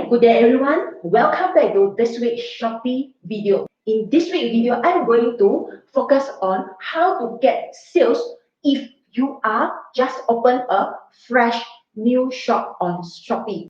Hi, good day everyone. Welcome back to this week's Shopee video. In this week's video, I'm going to focus on how to get sales if you are just open a fresh new shop on Shopee.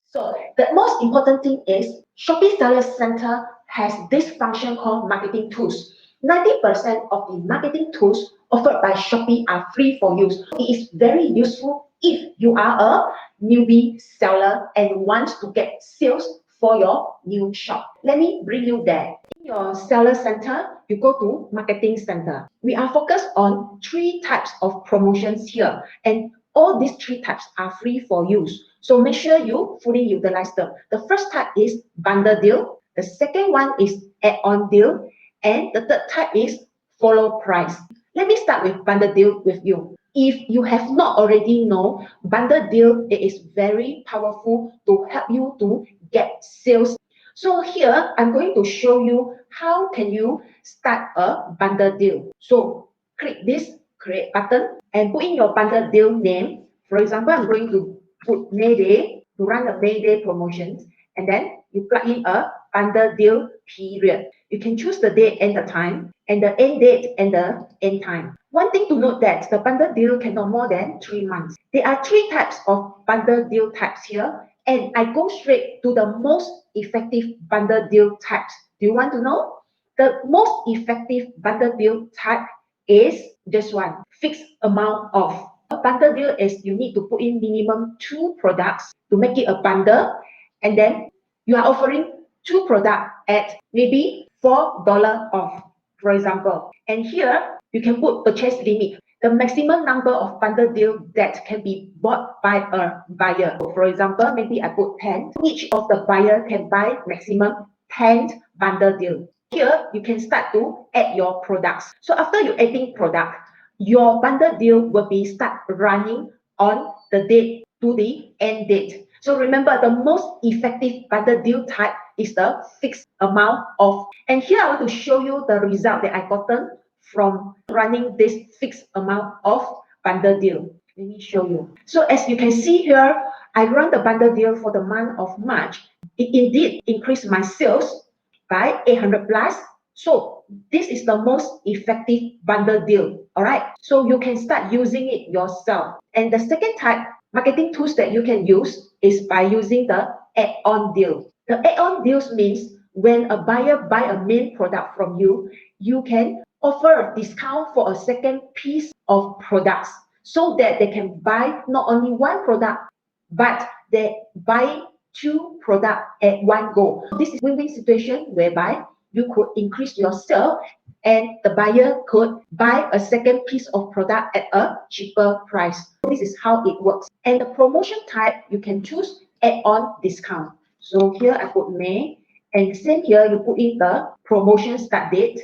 So the most important thing is Shopee Seller Centre has this function called marketing tools. 90% of the marketing tools offered by Shopee are free for use. It is very useful if you are a newbie seller and want to get sales for your new shop. Let me bring you there. In your Seller Centre, you go to Marketing Centre. We are focused on 3 types of promotions here, and all these 3 types are free for use. So make sure you fully utilize them. The first type is bundle deal. The second one is add-on deal. And the third type is follow price. Let me start with bundle deal with you. If you have not already know, bundle deal, it is very powerful to help you to get sales. So here, I'm going to show you how can you start a bundle deal. So click this create button and put in your bundle deal name. For example, I'm going to put May Day to run a May Day promotions, and then you plug in a bundle deal period. You can choose the date and the time, and the end date and the end time. One thing to note that the bundle deal cannot more than 3 months. There are 3 types of bundle deal types here, and I go straight to the most effective bundle deal types. Do you want to know? The most effective bundle deal type is this one, fixed amount of. A bundle deal is you need to put in minimum 2 products to make it a bundle, and then you are offering 2 products at maybe $4 off, for example. And here you can put purchase limit, the maximum number of bundle deal that can be bought by a buyer. For example, maybe I put 10. Each of the buyer can buy maximum 10 bundle deal. Here you can start to add your products. So after you adding product, your bundle deal will be start running on the date to the end date. So remember, the most effective bundle deal type is the fixed amount of. And here I want to show you the result that I gotten from running this fixed amount of bundle deal. Let me show you. So as you can see here, I run the bundle deal for the month of March. It indeed increased my sales by 800 plus. So this is the most effective bundle deal. All right. So you can start using it yourself. And the second type marketing tools that you can use is by using the add-on deal. The add-on deals means when a buyer buy a main product from you, you can offer a discount for a second piece of products so that they can buy not only 1 product, but they buy 2 products at one go. This is win-win situation whereby you could increase your sale and the buyer could buy a second piece of product at a cheaper price. This is how it works. And the promotion type, you can choose add-on discount. So here I put May, and same here you put in the promotion start date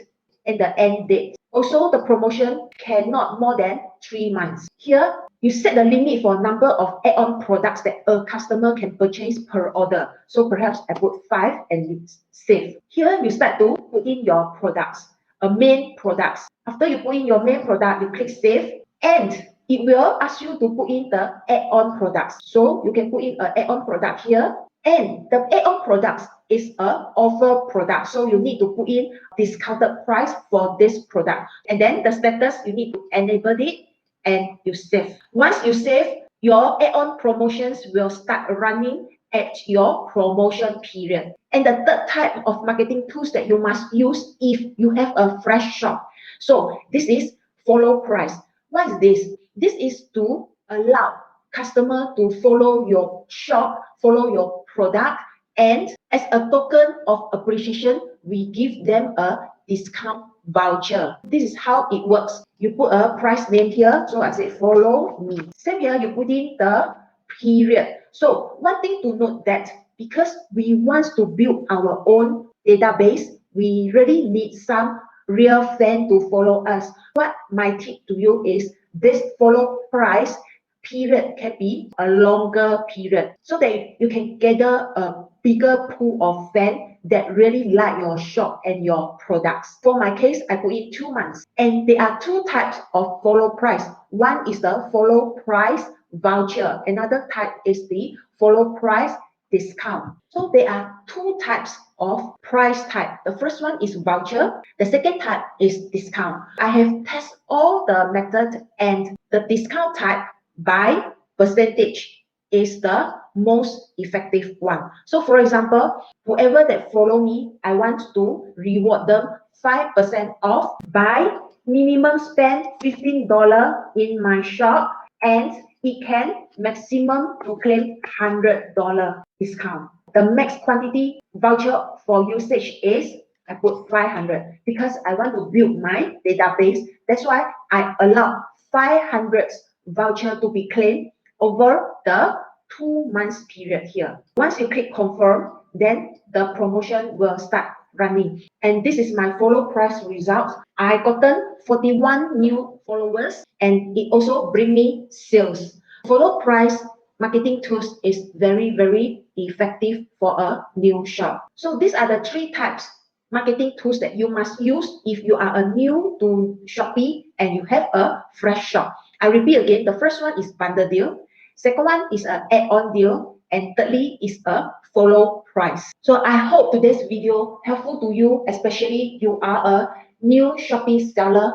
and the end date. Also, the promotion cannot more than 3 months. Here, you set the limit for number of add-on products that a customer can purchase per order. So perhaps I put 5 and you save. Here, you start to put in your products, main products. After you put in your main product, you click save, and it will ask you to put in the add-on products. So you can put in an add-on product here, and the add-on products is a offer product. So you need to put in discounted price for this product. And then the status, you need to enable it and you save. Once you save, your add-on promotions will start running at your promotion period. And the third type of marketing tools that you must use if you have a fresh shop. So this is follow price. What is this? This is to allow customer to follow your shop, follow your product, and as a token of appreciation, we give them a discount voucher. This is how it works. You put a price name here. So I say follow me. Same here, you put in the period. So one thing to note that because we want to build our own database, we really need some real fan to follow us. What my tip to you is this follow price period can be a longer period so that you can gather a bigger pool of fans that really like your shop and your products. For my case, I put in 2 months. And there are two types of follow price. One is the follow price voucher. Another type is the follow price discount. So there are two types of price type. The first one is voucher. The second type is discount. I have tested all the method, and the discount type by percentage is the most effective one. So for example, whoever that follow me, I want to reward them 5% off by minimum spend $15 in my shop, and it can maximum to claim $100 discount. The max quantity voucher for usage is, I put 500 because I want to build my database. That's why I allow 500 voucher to be claimed over the 2 months period here. Once you click confirm, then the promotion will start running. And this is my follow price results. I gotten 41 new followers, and it also bring me sales. Follow price marketing tools is very effective for a new shop. So these are the three types marketing tools that you must use if you are a new to Shopee and you have a fresh shop. I repeat again, the first one is bundle deal. Second one is an add-on deal. And thirdly is a follow price. So I hope today's video helpful to you, especially you are a new Shopee seller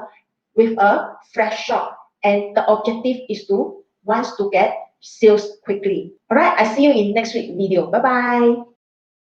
with a fresh shop, and the objective is to wants to get sales quickly. All right, I see you in next week video. Bye bye.